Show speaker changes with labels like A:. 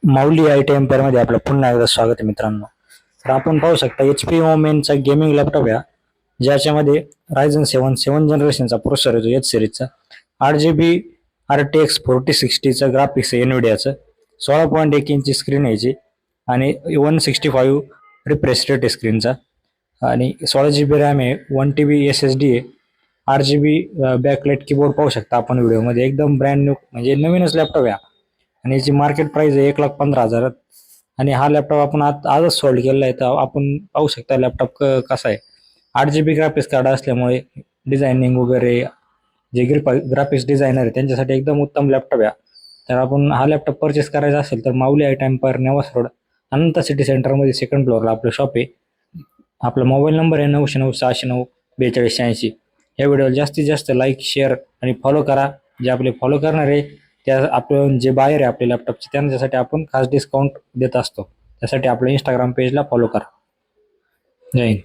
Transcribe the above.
A: Mauli I T एम्पायरमध्ये आपलं पुन्हा एकदा स्वागत आहे मित्रांनो. तर आपण पाहू शकता HP ओमेनचा गेमिंग लॅपटॉप आहे, ज्याच्यामध्ये रायझन 7 जनरेशनचा प्रोसेसर येतो एच सिरीजचा, 8 GB RTX 4060चं ग्राफिक्स आहे एनविडियाचं, 16.1 इंची स्क्रीन यायची आणि 165 रिफ्रेश रेट आहे स्क्रीनचा आणि 16 GB रॅम आहे, 1 TB SSD आहे, 8 GB बॅकलाइट कीबोर्ड पाहू शकता आपण व्हिडिओमध्ये. एकदम ब्रँड न्यू म्हणजे नवीनच लॅपटॉप आहे आणि याची मार्केट प्राइस आहे 1,15,000 आणि हा लॅपटॉप आपण आजच सोल्ड केलेला आहे. तर आपण पाहू शकता लॅपटॉप कसा आहे. 8 GB ग्राफिक्स कार्ड असल्यामुळे डिझायनिंग वगैरे जे ग्राफिक्स डिझायनर आहे त्यांच्यासाठी एकदम उत्तम लॅपटॉप आहे. तर आपण हा लॅपटॉप परचेस करायचा असेल तर Mauli I T empire Newasa road Anant city सेंटरमध्ये सेकंड फ्लोअरला आपलं शॉप आहे. आपला मोबाईल नंबर आहे 909 609 4286. या व्हिडिओला जास्तीत जास्त लाईक शेअर आणि फॉलो करा. जे आपले फॉलो करणार आहे त्या आपण जे बायर आहे आपल्या लॅपटॉपचे त्यांच्यासाठी आपण खास डिस्काउंट देत असतो. त्यासाठी आपल्या इंस्टाग्राम पेजला फॉलो करा. जय हिंद.